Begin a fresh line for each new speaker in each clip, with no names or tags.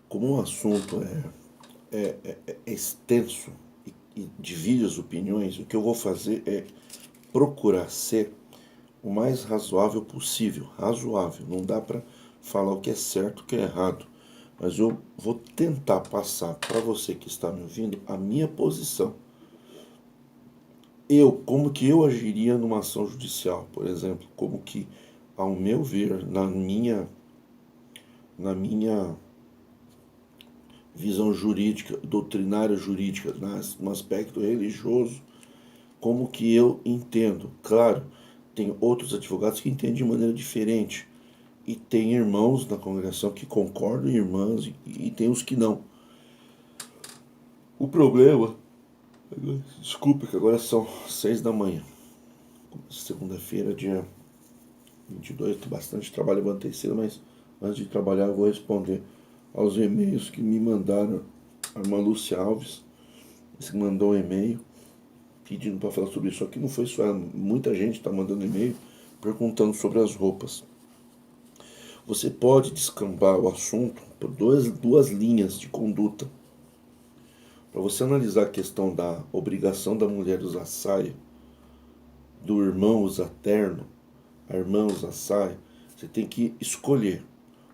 como o assunto é extenso e divide as opiniões, o que eu vou fazer é procurar ser o mais razoável possível. Razoável, não dá para falar o que é certo e o que é errado. Mas eu vou tentar passar para você que está me ouvindo a minha posição. Como que eu agiria numa ação judicial, por exemplo, como que, ao meu ver, na minha visão jurídica, doutrinária jurídica, no aspecto religioso, como que eu entendo. Claro, tem outros advogados que entendem de maneira diferente. E tem irmãos na congregação que concordam, irmãs, e tem os que não. O problema, desculpa, que agora são 6 da manhã. Segunda-feira, dia 22, tem bastante trabalho, levantei cedo, mas antes de trabalhar eu vou responder aos e-mails que me mandaram. A irmã Lúcia Alves, que mandou um e-mail pedindo para falar sobre isso. Aqui não foi só ela, muita gente está mandando e-mail perguntando sobre as roupas. Você pode descambar o assunto por duas linhas de conduta. Para você analisar a questão da obrigação da mulher usar saia, do irmão usar terno, a irmã usar saia, você tem que escolher.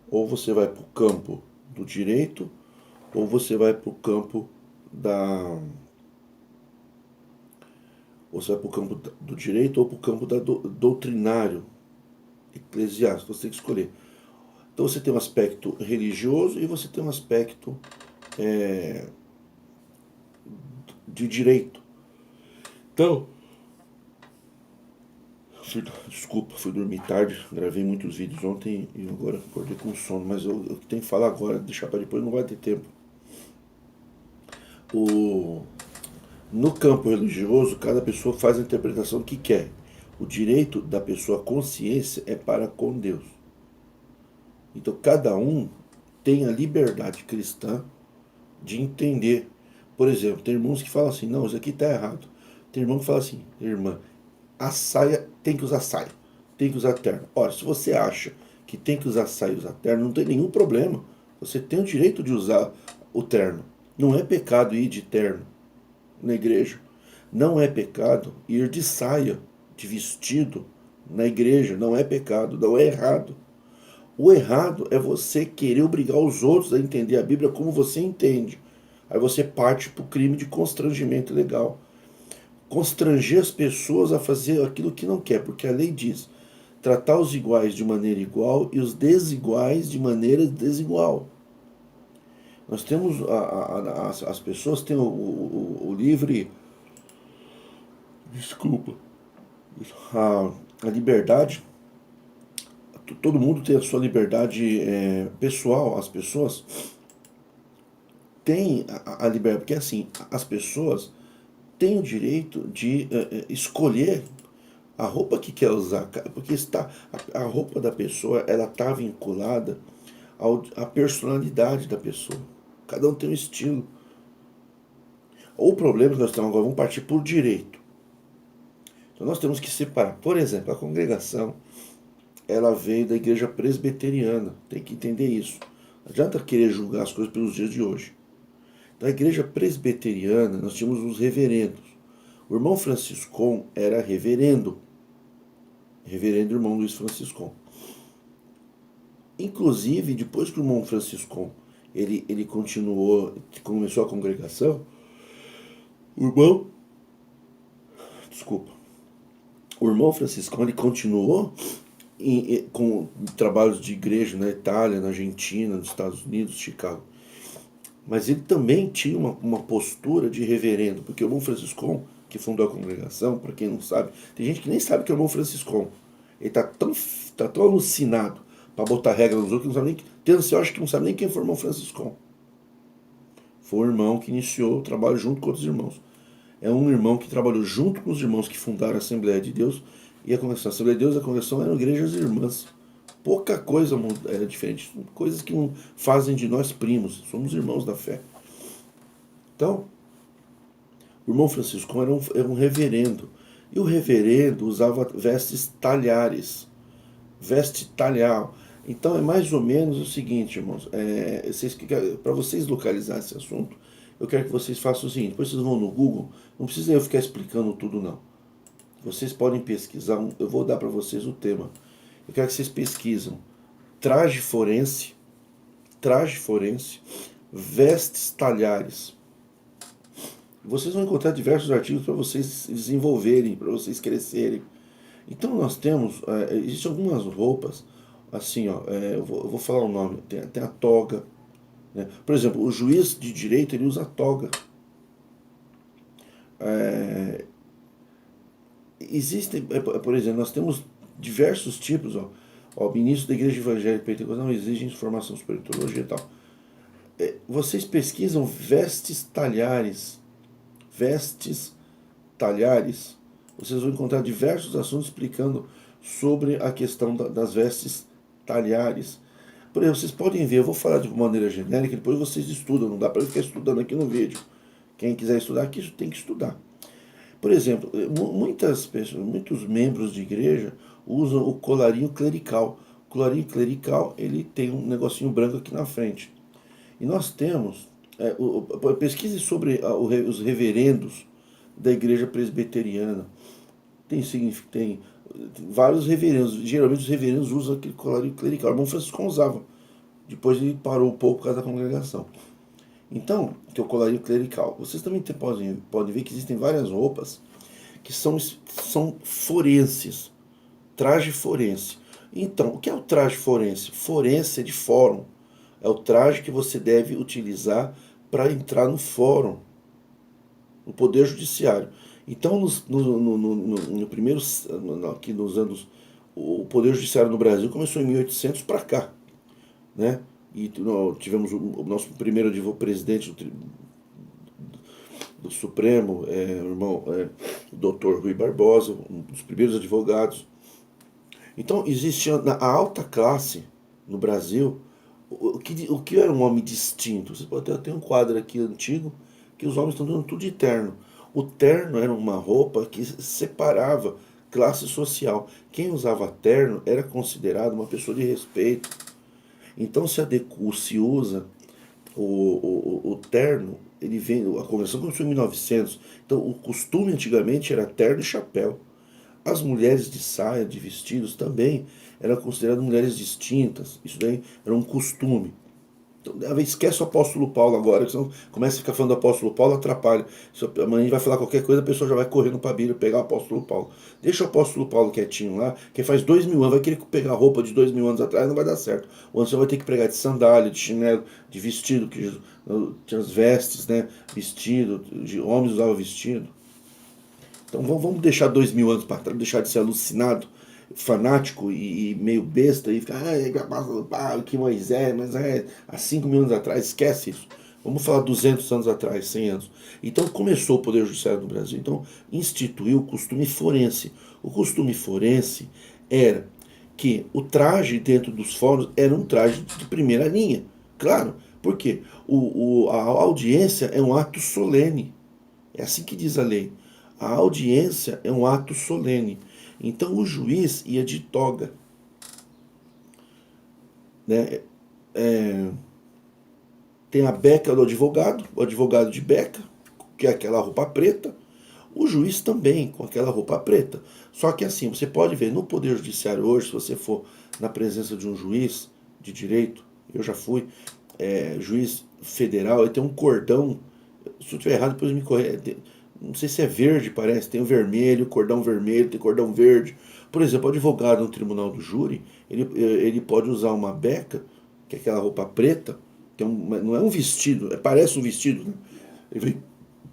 Ou você vai para o campo do direito, ou você vai para o campo da. Ou você vai para o campo do direito ou para o campo doutrinário, eclesiástico. Você tem que escolher. Então você tem um aspecto religioso e você tem um aspecto de direito. Então, desculpa, fui dormir tarde, gravei muitos vídeos ontem e agora acordei com sono, mas eu tenho que falar agora, deixar para depois não vai ter tempo. No campo religioso, cada pessoa faz a interpretação que quer. O direito da pessoa à consciência é para com Deus. Então cada um tem a liberdade cristã de entender. Por exemplo, tem irmãos que falam assim, não, isso aqui está errado. Tem irmão que fala assim, irmã, a saia tem que usar saia, tem que usar terno. Ora, se você acha que tem que usar saia e usar terno, não tem nenhum problema. Você tem o direito de usar o terno. Não é pecado ir de terno na igreja. Não é pecado ir de saia, de vestido na igreja. Não é pecado, não é errado. O errado é você querer obrigar os outros a entender a Bíblia como você entende. Aí você parte para o crime de constrangimento legal. Constranger as pessoas a fazer aquilo que não quer, porque a lei diz: tratar os iguais de maneira igual e os desiguais de maneira desigual. Nós temos, as pessoas têm o livre, desculpa, a liberdade, todo mundo tem a sua liberdade pessoal, as pessoas têm a liberdade, porque assim, as pessoas têm o direito de escolher a roupa que quer usar, porque a roupa da pessoa ela está vinculada à personalidade da pessoa. Cada um tem um estilo. O problema que nós temos agora, vamos partir por direito. Então nós temos que separar. Por exemplo, a congregação, ela veio da igreja presbiteriana. Tem que entender isso. Não adianta querer julgar as coisas pelos dias de hoje. Da igreja presbiteriana, nós tínhamos os reverendos. O irmão Franciscon era reverendo. Reverendo irmão Luiz Franciscon. Inclusive, depois que o irmão Franciscon ele continuou, começou a congregação, o irmão, desculpa, o irmão Franciscon ele continuou com trabalhos de igreja na Itália, na Argentina, nos Estados Unidos, Chicago. Mas ele também tinha uma postura de reverendo, porque o irmão Franciscon, que fundou a congregação, para quem não sabe, tem gente que nem sabe que é o irmão Franciscon. Ele tá tão alucinado para botar regra nos outros que não sabe nem. Eu acho que não sabe nem quem foi o irmão Franciscon. Foi o irmão que iniciou o trabalho junto com outros irmãos. É um irmão que trabalhou junto com os irmãos que fundaram a Assembleia de Deus e a congregação. A Assembleia de Deus e a congregação eram igrejas irmãs. Pouca coisa é diferente, coisas que não fazem de nós primos, somos irmãos da fé. Então, o irmão Francisco era um reverendo, e o reverendo usava vestes talhares, veste talhar, Então é mais ou menos o seguinte, irmãos, para vocês localizar esse assunto, eu quero que vocês façam o seguinte, depois vocês vão no Google, não precisa eu ficar explicando tudo não. Vocês podem pesquisar, eu vou dar para vocês o tema. Eu quero que vocês pesquisam traje forense, vestes talhares. Vocês vão encontrar diversos artigos para vocês desenvolverem, para vocês crescerem. Então nós temos, existem algumas roupas, assim, ó, eu vou falar o nome, tem a toga, né? Por exemplo, o juiz de direito, ele usa toga. Existem, por exemplo, nós temos diversos tipos, ó, ministro da Igreja Evangélica Pentecostal não exige formação superior em teologia e tal. Vocês pesquisam vestes talhares, vocês vão encontrar diversos assuntos explicando sobre a questão das vestes talhares. Por exemplo, vocês podem ver, eu vou falar de uma maneira genérica, depois vocês estudam, não dá para eu ficar estudando aqui no vídeo. Quem quiser estudar aqui tem que estudar. Por exemplo, muitas pessoas, muitos membros de igreja usam o colarinho clerical. O colarinho clerical, ele tem um negocinho branco aqui na frente. E nós temos, pesquise sobre os reverendos da igreja presbiteriana. Tem vários reverendos, geralmente os reverendos usam aquele colarinho clerical. O irmão Francisco usava, depois ele parou um pouco por causa da congregação. Então, que é o colarinho clerical. Vocês também podem ver que existem várias roupas que são forenses, traje forense. Então, o que é o traje forense? Forense é de fórum. É o traje que você deve utilizar para entrar no fórum, no Poder Judiciário. Então, no primeiro, aqui nos anos, o Poder Judiciário no Brasil começou em 1800 para cá, né? E tivemos o nosso primeiro presidente do Supremo, o Dr. Rui Barbosa, um dos primeiros advogados. Então, existia a alta classe no Brasil, o que era um homem distinto. Você pode ter um quadro aqui antigo que os homens estão dando tudo de terno. O terno era uma roupa que separava classe social. Quem usava terno era considerado uma pessoa de respeito. Então, se usa o terno, ele vem, a convenção começou em 1900. Então, o costume antigamente era terno e chapéu. As mulheres de saia, de vestidos também eram consideradas mulheres distintas. Isso daí era um costume. Então, esquece o apóstolo Paulo agora, senão começa a ficar falando do apóstolo Paulo, atrapalha. Se amanhã a gente vai falar qualquer coisa, a pessoa já vai correndo para a Bíblia pegar o apóstolo Paulo. Deixa o apóstolo Paulo quietinho lá, que faz 2000 anos, vai querer pegar roupa de 2000 anos atrás, não vai dar certo. Ou você vai ter que pregar de sandália, de chinelo, de vestido, que tinha as vestes, né? Vestido, de homens usavam vestido. Então vamos deixar 2000 anos para trás, deixar de ser alucinado, fanático e meio besta e ficar, que Moisés, mas há 5.000 anos atrás, esquece isso. Vamos falar 200 anos atrás, 100 anos. Então começou o Poder Judiciário no Brasil. Então instituiu o costume forense. O costume forense era que o traje dentro dos fóruns era um traje de primeira linha. Claro, porque a audiência é um ato solene. É assim que diz a lei. A audiência é um ato solene. Então o juiz ia de toga, né? Tem a beca do advogado, o advogado de beca, que é aquela roupa preta, o juiz também com aquela roupa preta. Só que assim, você pode ver no Poder Judiciário hoje, se você for na presença de um juiz de direito, eu já fui, juiz federal, ele tem um cordão, se eu estiver errado depois me corrija, não sei se é verde, parece, tem o vermelho, cordão vermelho, tem cordão verde. Por exemplo, o advogado no tribunal do júri, ele pode usar uma beca, que é aquela roupa preta, que não é um vestido, parece um vestido, né? Ele vem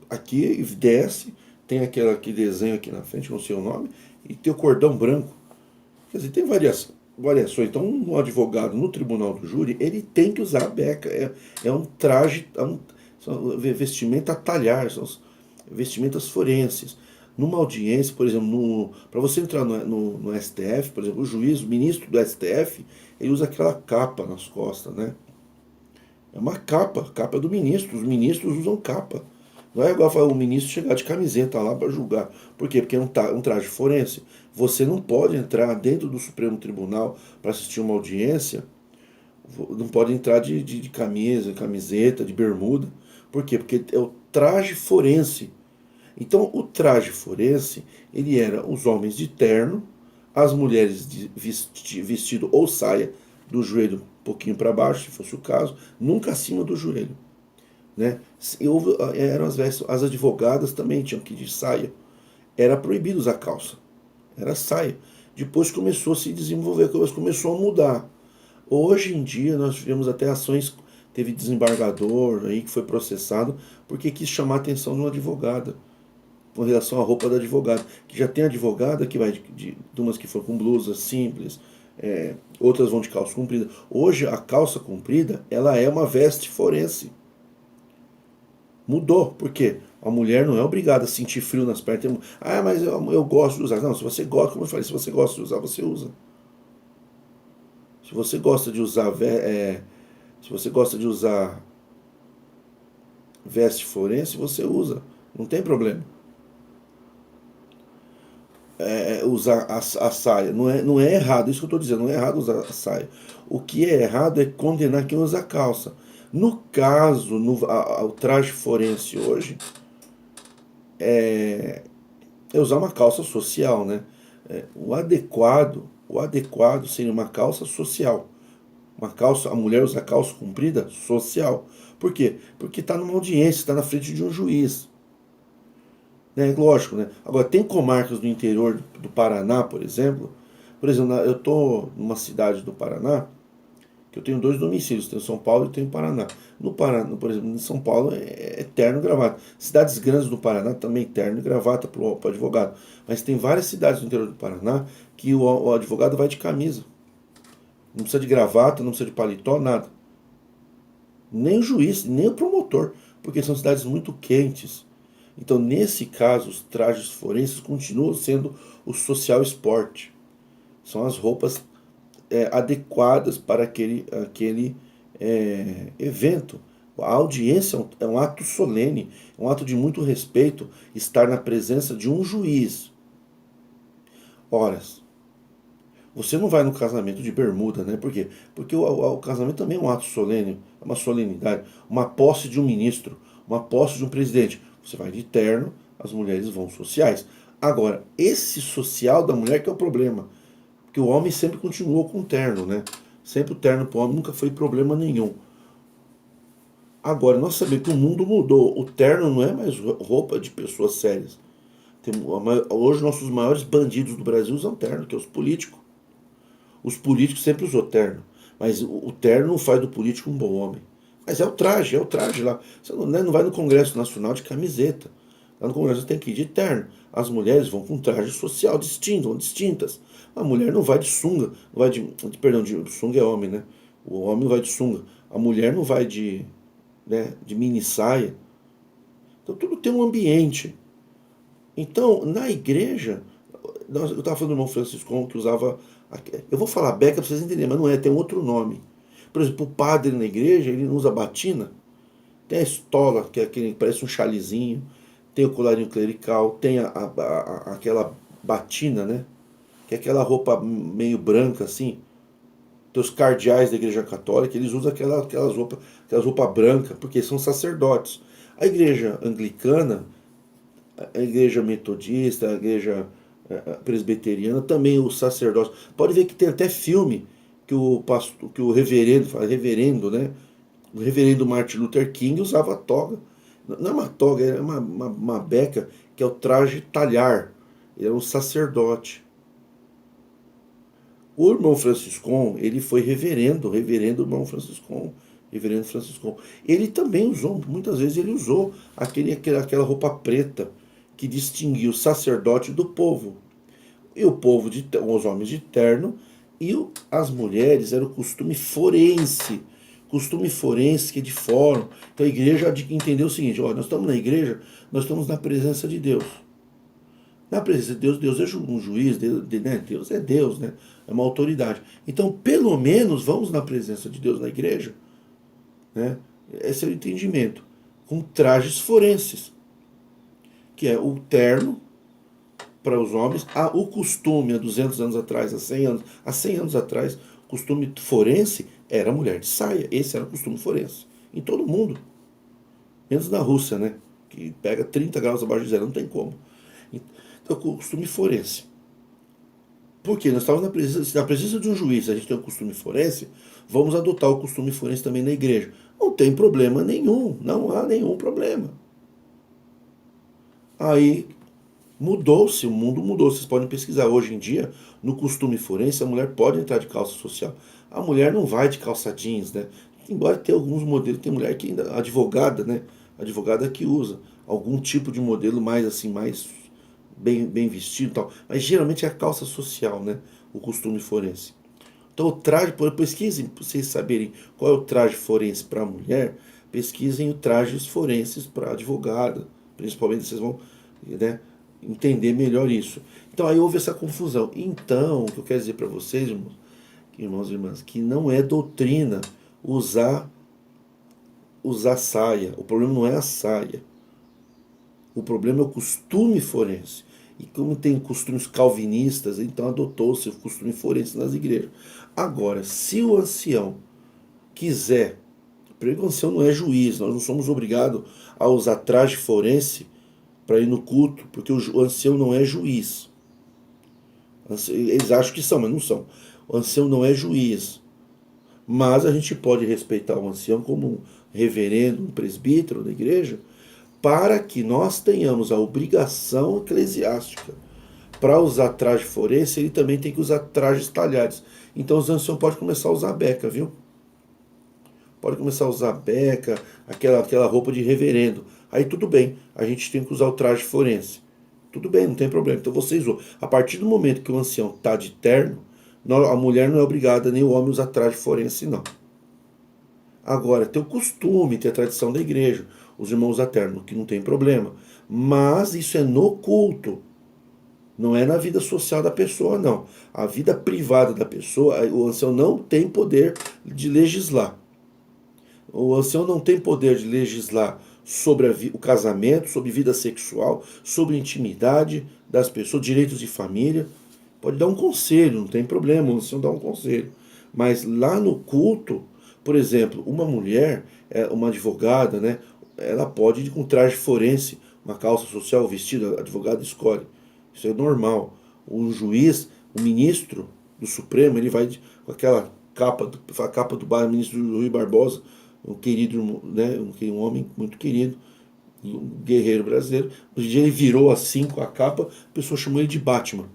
aqui e desce, tem aquele desenho aqui na frente, não sei o nome, e tem o cordão branco. Quer dizer, tem variações. Então, um advogado no tribunal do júri, ele tem que usar a beca. É um traje, são vestimenta a talhar, são vestimentas forenses. Numa audiência, por exemplo, para você entrar no STF, por exemplo, o ministro do STF, ele usa aquela capa nas costas, né? É uma capa do ministro, os ministros usam capa. Não é igual o ministro chegar de camiseta lá para julgar. Por quê? Porque é um traje forense. Você não pode entrar dentro do Supremo Tribunal para assistir uma audiência, não pode entrar de camisa, camiseta, de bermuda. Por quê? Porque é o traje forense. Então, o traje forense, ele era os homens de terno, as mulheres de vestido ou saia do joelho um pouquinho para baixo, se fosse o caso, nunca acima do joelho. Né? Eram as vestes, as advogadas também tinham que ir de saia. Era proibido usar calça, era saia. Depois começou a se desenvolver, começou a mudar. Hoje em dia nós tivemos até ações, teve desembargador aí que foi processado porque quis chamar a atenção de uma advogada com relação à roupa da advogada. Que já tem advogada que vai de umas que foram com blusa simples, outras vão de calça comprida. Hoje a calça comprida ela é uma veste forense. Mudou, por quê? A mulher não é obrigada a sentir frio nas pernas. Ah, mas eu gosto de usar. Não, se você gosta, como eu falei, se você gosta de usar, você usa. Se você gosta de usar, se você gosta de usar veste forense, você usa. Não tem problema. Usar a saia. Não é errado, isso que eu estou dizendo, não é errado usar a saia. O que é errado é condenar quem usa a calça. No caso, o traje forense hoje é usar uma calça social, né? O adequado seria uma calça social. Uma calça, a mulher usa calça comprida social. Por quê? Porque está numa audiência, está na frente de um juiz. Né? Lógico, né? Agora, tem comarcas do interior do Paraná, por exemplo. Por exemplo, eu estou numa cidade do Paraná, que eu tenho dois domicílios, tenho São Paulo e tenho Paraná. No Paraná, por exemplo, em São Paulo é terno e gravata. Cidades grandes do Paraná também terno e gravata para o advogado. Mas tem várias cidades do interior do Paraná que o advogado vai de camisa. Não precisa de gravata, não precisa de paletó, nada. Nem o juiz, nem o promotor, porque são cidades muito quentes. Então, nesse caso, os trajes forenses continuam sendo o social esporte. São as roupas adequadas para aquele evento. A audiência é um ato solene, é um ato de muito respeito estar na presença de um juiz. Ora, você não vai no casamento de bermuda, né? Por quê? Porque o casamento também é um ato solene, é uma solenidade, uma posse de um ministro, uma posse de um presidente. Você vai de terno, as mulheres vão sociais. Agora, esse social da mulher que é o problema. Porque o homem sempre continuou com terno, né? Sempre o terno para o homem nunca foi problema nenhum. Agora, nós sabemos que o mundo mudou. O terno não é mais roupa de pessoas sérias. Hoje, nossos maiores bandidos do Brasil usam terno, que é os políticos. Os políticos sempre usam terno. Mas o terno não faz do político um bom homem. Mas é o traje lá. Você não vai no Congresso Nacional de camiseta. Lá no Congresso tem que ir de terno. As mulheres vão com traje social distinto, vão distintas. A mulher não vai de sunga, não vai perdão, de sunga é homem, né? O homem não vai de sunga. A mulher não vai de mini saia. Então tudo tem um ambiente. Então, na igreja, eu estava falando do irmão Francisco que usava. Eu vou falar beca para vocês entenderem, mas não é, tem outro nome. Por exemplo, o padre na igreja, ele não usa batina. Tem a estola, que é aquele que parece um chalezinho. Tem o colarinho clerical. Tem aquela batina, né? Que é aquela roupa meio branca assim. Tem os cardeais da igreja católica, eles usam aquelas roupas brancas, porque são sacerdotes. A igreja anglicana, a igreja metodista, a igreja presbiteriana, também os sacerdotes. Pode ver que tem até filme que o reverendo, né? O reverendo Martin Luther King usava toga. Não é uma toga, é uma beca, que é o traje talhar. Ele era um sacerdote. O irmão Franciscon, ele foi reverendo irmão Franciscon, reverendo Franciscon. Ele também usou, muitas vezes ele usou aquela roupa preta que distinguia o sacerdote do povo. E o povo, os homens de terno, e as mulheres era o costume forense. Costume forense que é de fórum. Então a igreja entendeu o seguinte: olha, nós estamos na igreja, nós estamos na presença de Deus. Na presença de Deus, Deus é um juiz, né? Deus é Deus, né? É uma autoridade. Então, pelo menos, vamos na presença de Deus na igreja, né? Esse é o entendimento. Com trajes forenses. que é o terno para os homens. O costume há 200 anos atrás, há 100 anos atrás, o costume forense era mulher de saia. Esse era o costume forense. Em todo mundo. Menos na Rússia, né? Que pega 30 graus abaixo de zero, não tem como. Então, o costume forense. Por quê? Nós estávamos na presença de um juiz, a gente tem o costume forense, vamos adotar o costume forense também na igreja. Não tem problema nenhum, não há nenhum problema. Aí mudou-se, o mundo mudou. Vocês podem pesquisar. Hoje em dia, no costume forense, a mulher pode entrar de calça social. A mulher não vai de calça jeans, né? Embora tenha alguns modelos, tem mulher que ainda, advogada, né? Advogada que usa algum tipo de modelo mais assim, mais bem vestido e tal. Mas geralmente é a calça social, né? O costume forense. Então o traje, pesquisem para vocês saberem qual é o traje forense para a mulher, pesquisem os trajes forenses para advogada, principalmente vocês vão, né, entender melhor isso. Então aí houve essa confusão. Então, o que eu quero dizer para vocês, irmãos e irmãs, que não é doutrina usar saia. O problema não é a saia. O problema é o costume forense. E como tem costumes calvinistas, então adotou-se o costume forense nas igrejas. Agora, se o ancião quiser, porque o ancião não é juiz, nós não somos obrigados a usar traje forense para ir no culto, porque o ancião não é juiz. Eles acham que são, mas não são. O ancião não é juiz. Mas a gente pode respeitar o ancião como um reverendo, um presbítero da igreja, para que nós tenhamos a obrigação eclesiástica. Para usar traje forense, ele também tem que usar trajes talhados. Então os anciãos podem começar a usar beca, viu? Pode começar a usar beca, aquela roupa de reverendo. Aí tudo bem, a gente tem que usar o traje forense. Tudo bem, não tem problema. Então vocês usam. A partir do momento que o ancião está de terno, a mulher não é obrigada, nem o homem, a usar traje forense, não. Agora, tem o costume, tem a tradição da igreja, os irmãos usam terno, que não tem problema. Mas isso é no culto. Não é na vida social da pessoa, não. A vida privada da pessoa, o ancião não tem poder de legislar. O ancião não tem poder de legislar sobre o casamento, sobre vida sexual, sobre intimidade das pessoas, direitos de família. Pode dar um conselho, não tem problema, o ancião dá um conselho. Mas lá no culto, por exemplo, uma mulher, uma advogada, né, ela pode ir com traje forense, uma calça social, vestido, a advogada escolhe. Isso é normal. O juiz, o ministro do Supremo, ele vai com aquela capa do ministro Rui Barbosa, um querido, né, um homem muito querido, um guerreiro brasileiro. No dia ele virou assim com a capa, a pessoa chamou ele de Batman,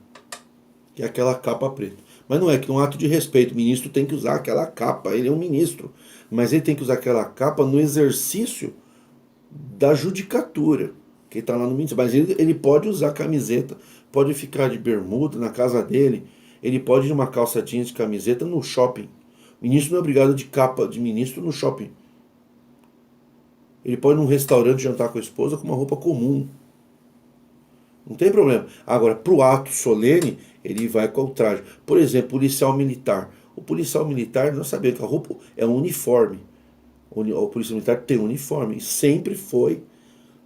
que é aquela capa preta. Mas não é que é um ato de respeito, o ministro tem que usar aquela capa, ele é um ministro, mas ele tem que usar aquela capa no exercício da judicatura, que está lá no ministério. Mas ele pode usar camiseta, pode ficar de bermuda na casa dele, ele pode ir numa calça jeans de camiseta no shopping. O ministro não é obrigado de capa de ministro no shopping. Ele pode ir num restaurante jantar com a esposa com uma roupa comum. Não tem problema. Agora, para o ato solene, ele vai com o traje. Por exemplo, policial militar. O policial militar, nós sabemos que a roupa é um uniforme. O policial militar tem um uniforme. Sempre foi.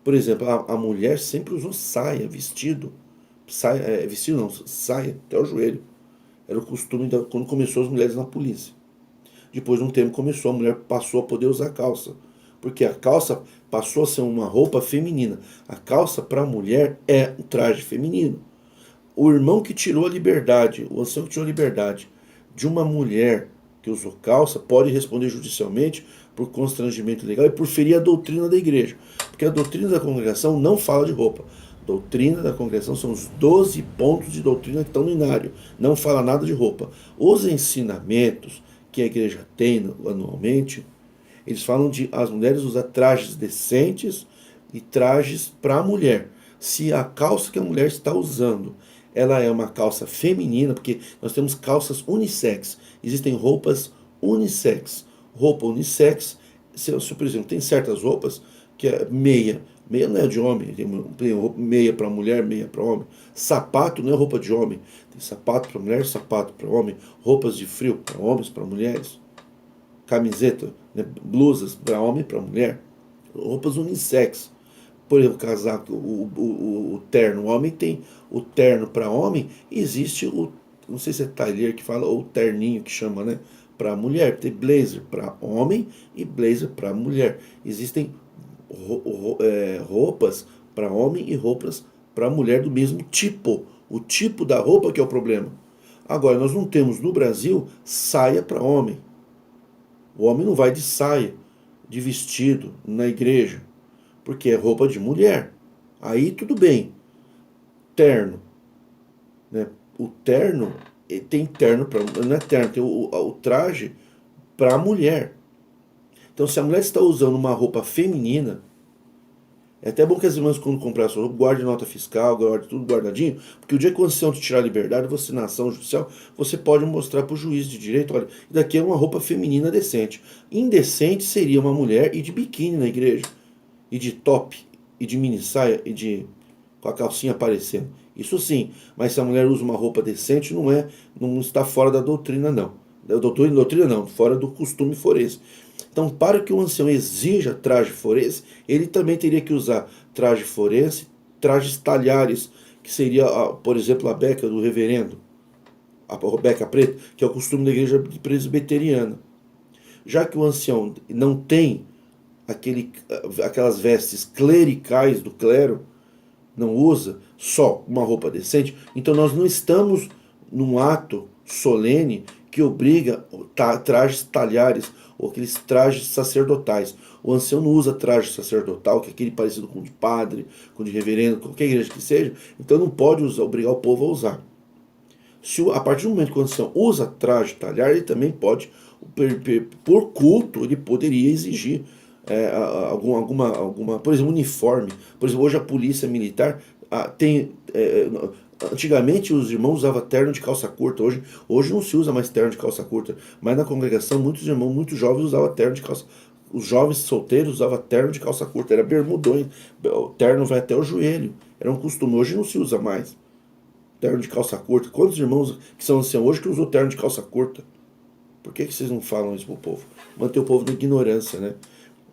Por exemplo, a mulher sempre usou saia, vestido. Saia, vestido não, saia até o joelho. Era o costume quando começou as mulheres na polícia. Depois de um tempo a mulher passou a poder usar calça. Porque a calça passou a ser uma roupa feminina. A calça para a mulher é um traje feminino. O irmão que tirou a liberdade, o ancião que tirou a liberdade de uma mulher que usou calça, pode responder judicialmente por constrangimento legal e por ferir a doutrina da igreja. Porque a doutrina da congregação não fala de roupa. A doutrina da congregação são os 12 pontos de doutrina que estão no inário. Não fala nada de roupa. Os ensinamentos que a igreja tem anualmente, eles falam de as mulheres usar trajes decentes e trajes para a mulher. Se a calça que a mulher está usando, ela é uma calça feminina, porque nós temos calças unissex, existem roupas unissex. Roupa unissex, por exemplo, tem certas roupas que é meia. Meia não é de homem, tem meia para mulher, meia para homem. Sapato não é roupa de homem. Tem sapato para mulher, sapato para homem. Roupas de frio para homens, para mulheres. Camiseta, né, blusas para homem e para mulher. Roupas unissex. por exemplo, o casaco, o terno. O homem tem o terno para homem, e existe o, não sei se é talher que fala, ou terninho que chama, né? Para mulher. Tem blazer para homem e blazer para mulher. Existem roupas para homem e roupas para mulher do mesmo tipo. O tipo da roupa que é o problema. Agora, nós não temos no Brasil saia para homem. O homem não vai de saia, de vestido, na igreja, porque é roupa de mulher. Aí tudo bem. Terno, né? O terno, tem terno para, não é terno, tem o traje para a mulher. Então, se a mulher está usando uma roupa feminina, é até bom que as irmãs, quando comprar a sua roupa, guardem nota fiscal, guardem tudo guardadinho, porque o dia que você te tirar a liberdade, você na ação judicial, você pode mostrar para o juiz de direito, olha, daqui é uma roupa feminina decente. Indecente seria uma mulher ir de biquíni na igreja, e de top, e de mini saia, e de com a calcinha aparecendo. Isso sim, mas se a mulher usa uma roupa decente, não está fora da doutrina, não. Da doutrina não, fora do costume forense. Então, para que o ancião exija traje forense, ele também teria que usar traje forense, trajes talhares, que seria, por exemplo, a beca do reverendo, a beca preta, que é o costume da igreja presbiteriana. Já que o ancião não tem aquelas vestes clericais do clero, não usa só uma roupa decente, então nós não estamos num ato solene que obriga trajes talhares ou aqueles trajes sacerdotais. O ancião não usa traje sacerdotal, que é aquele parecido com o de padre, com o de reverendo, qualquer igreja que seja, então não pode obrigar o povo a usar. A partir do momento que o ancião usa traje talhar, ele também pode, por culto, ele poderia exigir alguma, por exemplo, uniforme. Por exemplo, hoje a polícia militar tem. Antigamente os irmãos usavam terno de calça curta, hoje não se usa mais terno de calça curta, mas na congregação muitos irmãos, muitos jovens usavam terno de calça. Os jovens solteiros usavam terno de calça curta, era bermudões, o terno vai até o joelho, era um costume, hoje não se usa mais. Terno de calça curta. Quantos irmãos que são anciãos hoje que usam terno de calça curta? Por que vocês não falam isso pro povo? Manter o povo na ignorância, né?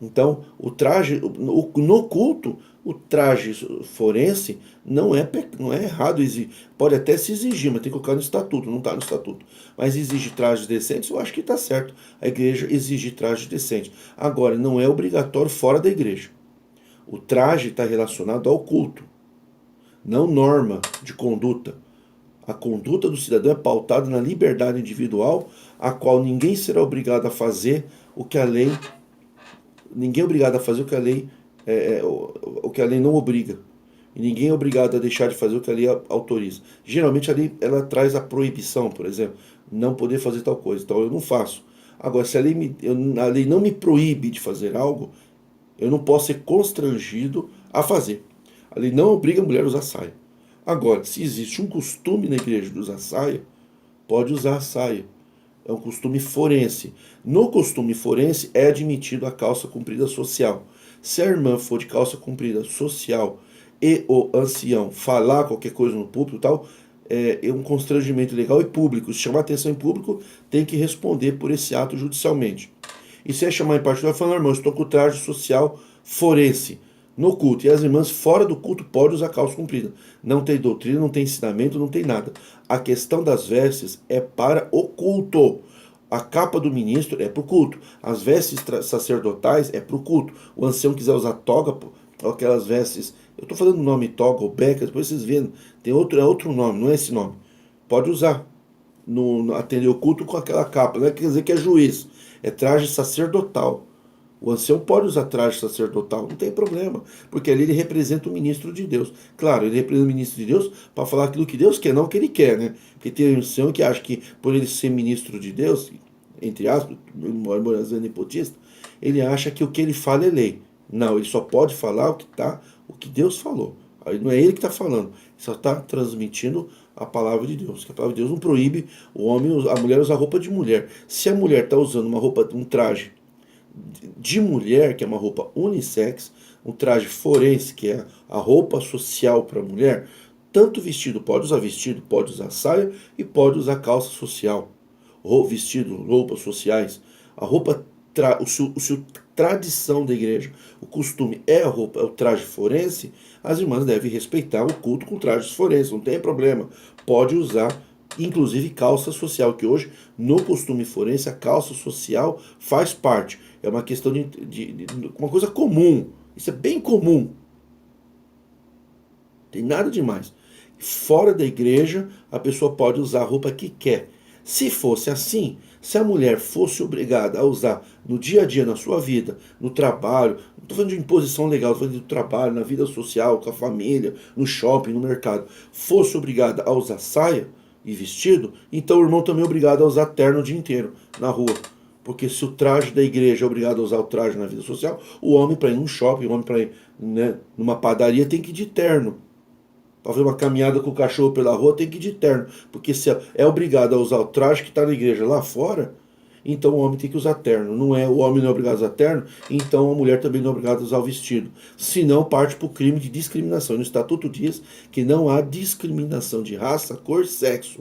Então, o traje, no culto, o traje forense não é errado, pode até se exigir, mas tem que colocar no estatuto, não está no estatuto. Mas exige trajes decentes, eu acho que está certo. A igreja exige trajes decentes. Agora, não é obrigatório fora da igreja. O traje está relacionado ao culto, não norma de conduta. A conduta do cidadão é pautada na liberdade individual, a qual ninguém será obrigado a fazer o que a lei ninguém é obrigado a fazer o que a lei não obriga. E ninguém é obrigado a deixar de fazer o que a lei autoriza. Geralmente a lei ela traz a proibição, por exemplo, não poder fazer tal coisa. Então eu não faço. Agora, se a lei não me proíbe de fazer algo, eu não posso ser constrangido a fazer. A lei não obriga a mulher a usar saia. Agora, se existe um costume na igreja de usar saia, pode usar a saia. É um costume forense. No costume forense é admitido a calça comprida social. Se a irmã for de calça comprida social e o ancião falar qualquer coisa no púlpito e tal, é um constrangimento legal e público. Se chamar atenção em público, tem que responder por esse ato judicialmente. E se é chamar em particular, falando, irmão, estou com o traje social forense no culto. E as irmãs fora do culto podem usar calça comprida. Não tem doutrina, não tem ensinamento, não tem nada. A questão das vestes é para o culto. A capa do ministro é para o culto. As vestes sacerdotais é para o culto. O ancião quiser usar toga, aquelas vestes. Eu estou falando o nome toga ou beca, depois vocês veem. Tem outro nome, não é esse nome. Pode usar. Atender o culto com aquela capa. Não quer dizer que é juiz. É traje sacerdotal. O ancião pode usar traje sacerdotal, não tem problema, porque ali ele representa o ministro de Deus. Claro, ele representa o ministro de Deus para falar aquilo que Deus quer, não o que ele quer, né? Porque tem um ancião que acha que por ele ser ministro de Deus, entre aspas, moralizando nepotista, ele acha que o que ele fala é lei. Não, ele só pode falar o que Deus falou. Aí não é ele que está falando, ele só está transmitindo a palavra de Deus. Que a palavra de Deus não proíbe a mulher usar roupa de mulher. Se a mulher está usando um traje de mulher, que é uma roupa unissex, um traje forense, que é a roupa social para a mulher, tanto pode usar saia e pode usar calça social, vestido, roupas sociais. A roupa, se o tradição da igreja, o costume é a roupa, é o traje forense, as irmãs devem respeitar o culto com trajes forenses, não tem problema. Pode usar, inclusive, calça social, que hoje, no costume forense, a calça social faz parte. É uma questão de uma coisa comum. Isso é bem comum. Tem nada demais. Fora da igreja, a pessoa pode usar a roupa que quer. Se fosse assim, se a mulher fosse obrigada a usar no dia a dia, na sua vida, no trabalho, não estou falando de imposição legal, estou falando do trabalho, na vida social, com a família, no shopping, no mercado, fosse obrigada a usar saia e vestido, então o irmão também é obrigado a usar terno o dia inteiro na rua. Porque se o traje da igreja é obrigado a usar o traje na vida social, o homem para ir num shopping, o homem para ir, né, numa padaria tem que ir de terno. Para fazer uma caminhada com o cachorro pela rua tem que ir de terno. Porque se é obrigado a usar o traje que está na igreja lá fora, então o homem tem que usar terno. Não é, o homem não é obrigado a usar terno, então a mulher também não é obrigada a usar o vestido. Senão parte para o crime de discriminação. E no estatuto diz que não há discriminação de raça, cor, sexo.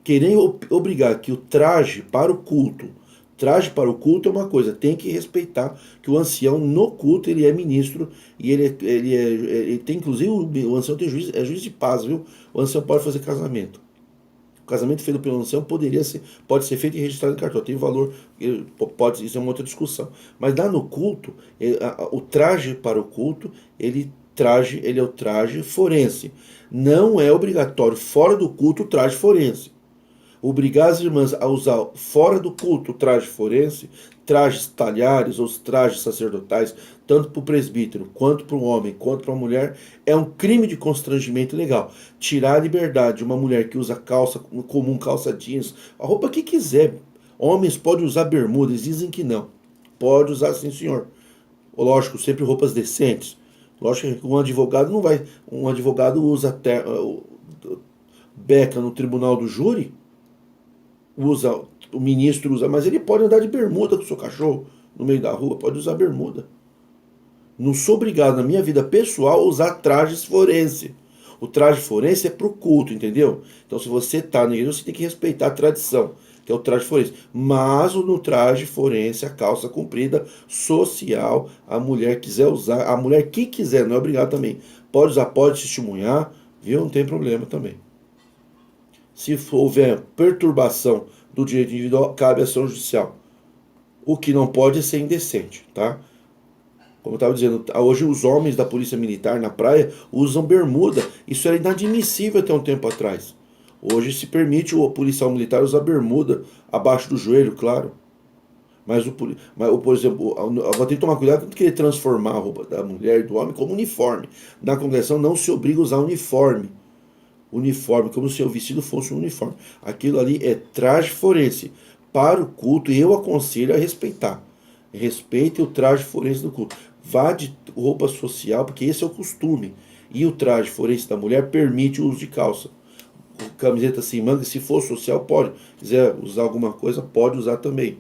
Querem obrigar que o traje para o culto, traje para o culto é uma coisa, tem que respeitar que o ancião no culto ele é ministro e ele tem, inclusive, o ancião tem juiz, é juiz de paz, viu? O ancião pode fazer casamento. O casamento feito pelo ancião pode ser feito e registrado em cartório, tem valor, pode, isso é uma outra discussão. Mas lá no culto, o traje para o culto, ele é o traje forense. Não é obrigatório fora do culto o traje forense. Obrigar as irmãs a usar fora do culto o traje forense, trajes talhares ou trajes sacerdotais, tanto para o presbítero, quanto para o homem, quanto para a mulher, é um crime de constrangimento legal. Tirar a liberdade de uma mulher que usa calça comum, calça jeans, a roupa que quiser. Homens podem usar bermuda, eles dizem que não. Pode usar sim, senhor. Lógico, sempre roupas decentes. Lógico que um advogado não vai. Um advogado usa beca no tribunal do júri, o ministro usa, mas ele pode andar de bermuda com o seu cachorro no meio da rua, pode usar bermuda. Não sou obrigado na minha vida pessoal a usar trajes forense. O traje forense é pro culto, entendeu? Então se você tá na igreja, você tem que respeitar a tradição, que é o traje forense. Mas no traje forense, a calça comprida, social, a mulher quiser usar, a mulher que quiser, não é obrigado também. Pode usar, pode testemunhar, viu? Não tem problema também. Se houver perturbação do direito individual, cabe ação judicial. O que não pode é ser indecente, tá? Como eu estava dizendo, hoje os homens da polícia militar na praia usam bermuda. Isso era inadmissível até um tempo atrás. Hoje se permite o policial militar usar bermuda abaixo do joelho, claro. Por exemplo, vou ter que tomar cuidado com querer transformar a roupa da mulher e do homem como uniforme. Na congregação não se obriga a usar uniforme. Uniforme, como se o vestido fosse um uniforme. Aquilo ali é traje forense para o culto e eu aconselho a respeitar. Respeite o traje forense do culto. Vá de roupa social, porque esse é o costume. E o traje forense da mulher permite o uso de calça. Camiseta sem manga, se for social, pode. Se quiser usar alguma coisa, pode usar também.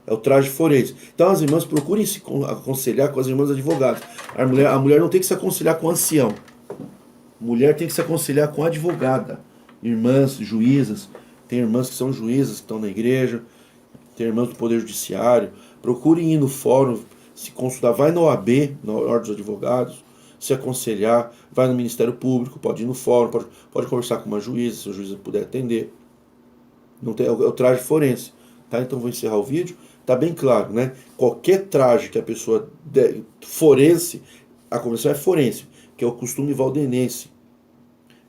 É o traje forense. Então as irmãs procurem se aconselhar com as irmãs advogadas. A mulher não tem que se aconselhar com o ancião. Mulher tem que se aconselhar com a advogada. Irmãs, juízas. Tem irmãs que são juízas, que estão na igreja. Tem irmãs do Poder Judiciário. Procurem ir no fórum, se consultar. Vai na OAB, na Ordem dos Advogados, se aconselhar. Vai no Ministério Público, pode ir no fórum, pode conversar com uma juíza, se a juíza puder atender. Não tem, é o traje forense. Tá? Então vou encerrar o vídeo. Tá bem claro, né? Qualquer traje que a pessoa forense, a convenção é forense, que é o costume valdenense.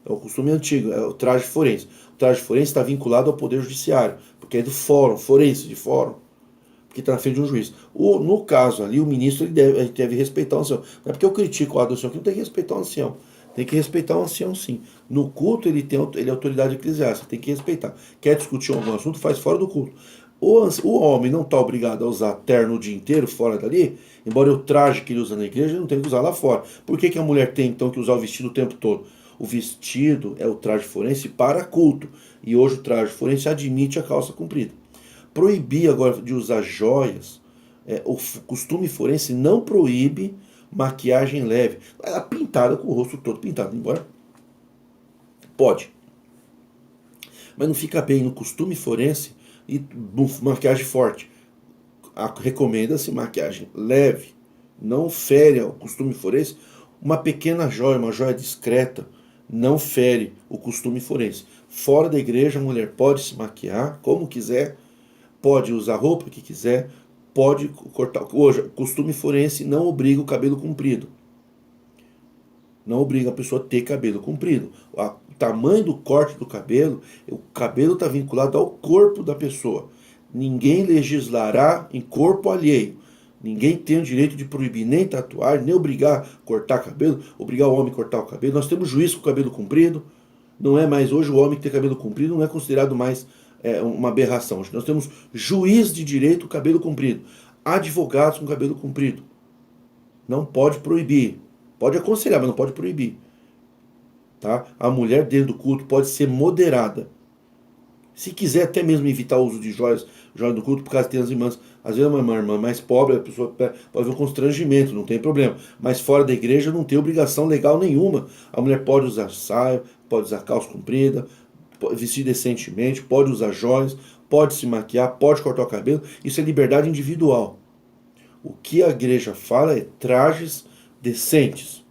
É o costume antigo, é o traje forense. O traje forense está vinculado ao Poder Judiciário, porque é do fórum, forense, de fórum, porque está na frente de um juiz. No caso ali, o ministro ele deve respeitar o ancião. Não é porque eu critico o ato do ancião que não tem que respeitar o ancião. Tem que respeitar o ancião, sim. No culto, ele é autoridade eclesiástica, tem que respeitar. Quer discutir algum assunto, faz fora do culto. O homem não está obrigado a usar terno o dia inteiro fora dali, embora o traje que ele usa na igreja, ele não tem que usar lá fora. Por que a mulher tem, então, que usar o vestido o tempo todo? O vestido é o traje forense para culto. E hoje o traje forense admite a calça comprida. Proibir agora de usar joias, o costume forense não proíbe maquiagem leve. Ela pintada com o rosto todo pintado, embora pode. Mas não fica bem no costume forense e maquiagem forte. recomenda-se maquiagem leve, não fere o costume forense. Uma pequena joia, uma joia discreta, não fere o costume forense. Fora da igreja, a mulher pode se maquiar como quiser, pode usar a roupa que quiser, pode cortar. Hoje, o costume forense não obriga o cabelo comprido. Não obriga a pessoa a ter cabelo comprido. O tamanho do corte do cabelo, o cabelo está vinculado ao corpo da pessoa. Ninguém legislará em corpo alheio. Ninguém tem o direito de proibir nem tatuar, nem obrigar a cortar cabelo, obrigar o homem a cortar o cabelo. Nós temos juiz com cabelo comprido. Não é mais hoje o homem que tem cabelo comprido, não é considerado mais uma aberração. Nós temos juiz de direito com cabelo comprido. Advogados com cabelo comprido. Não pode proibir. Pode aconselhar, mas não pode proibir. Tá? A mulher dentro do culto pode ser moderada. Se quiser até mesmo evitar o uso de joias do culto, por causa que tem as irmãs. Às vezes uma irmã mais pobre, a pessoa pode ver um constrangimento, não tem problema. Mas fora da igreja não tem obrigação legal nenhuma. A mulher pode usar saia, pode usar calça comprida, pode vestir decentemente, pode usar joias, pode se maquiar, pode cortar o cabelo. Isso é liberdade individual. O que a igreja fala é trajes decentes.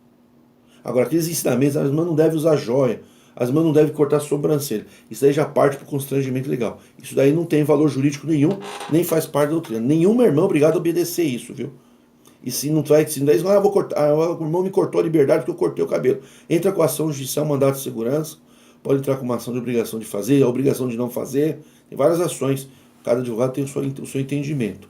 Agora, aqueles ensinamentos, as irmãs não devem usar joia, as irmãs não devem cortar a sobrancelha. Isso daí já parte para o constrangimento legal. Isso daí não tem valor jurídico nenhum, nem faz parte da doutrina. Nenhuma irmã é obrigada a obedecer isso, viu? E se não vai, se não vou cortar, o irmão me cortou a liberdade porque eu cortei o cabelo. Entra com ação judicial, mandato de segurança, pode entrar com uma ação de obrigação de fazer, a obrigação de não fazer, tem várias ações. Cada advogado tem o seu entendimento.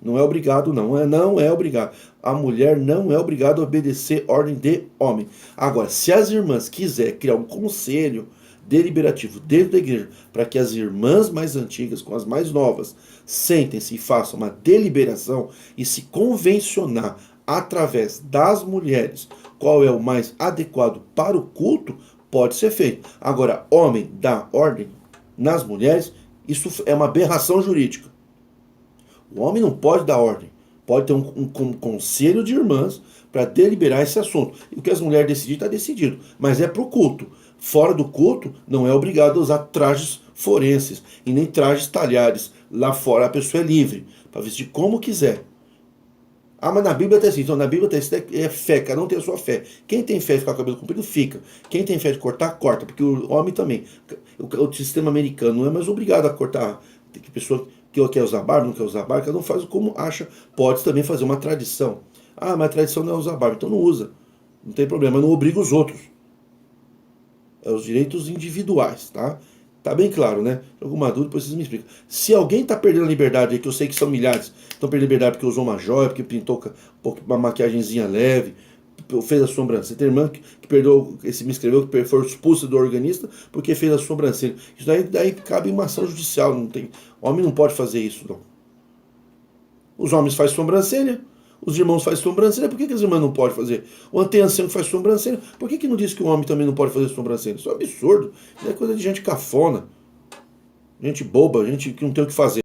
Não é obrigado, não é obrigado. A mulher não é obrigada a obedecer ordem de homem. Agora, se as irmãs quiserem criar um conselho deliberativo dentro da igreja, para que as irmãs mais antigas com as mais novas sentem-se e façam uma deliberação e se convencionar através das mulheres qual é o mais adequado para o culto, pode ser feito. Agora, homem dá ordem nas mulheres, isso é uma aberração jurídica. O homem não pode dar ordem, pode ter um conselho de irmãs para deliberar esse assunto. E o que as mulheres decidirem está decidido, mas é para o culto. Fora do culto, não é obrigado a usar trajes forenses e nem trajes talhares. Lá fora a pessoa é livre para vestir como quiser. Ah, mas na Bíblia está assim. Então na Bíblia está escrito é fé, cada um tem a sua fé. Quem tem fé de ficar com o cabelo comprido, fica. Quem tem fé de cortar, corta, porque o homem também. O sistema americano não é mais obrigado a cortar. Tem que pessoa que quer usar barba, não quer usar barba, cada um faz como acha. Pode também fazer uma tradição. Ah, mas a tradição não é usar barba, então não usa. Não tem problema, não obriga os outros. É os direitos individuais, tá? Tá bem claro, né? Se alguma dúvida, depois vocês me explicam. Se alguém está perdendo a liberdade aí, que eu sei que são milhares, estão perdendo a liberdade porque usou uma joia, porque pintou uma maquiagemzinha leve, fez a sobrancelha. Tem irmã que perdeu, esse me escreveu, que foi expulsa do organista porque fez a sobrancelha. Isso daí cabe uma ação judicial, não tem. Homem não pode fazer isso, não. Os homens fazem sobrancelha, os irmãos fazem sobrancelha, por que as irmãs não podem fazer? O ancião que faz sobrancelha, por que não diz que o homem também não pode fazer sobrancelha? Isso é um absurdo, isso é coisa de gente cafona, gente boba, gente que não tem o que fazer.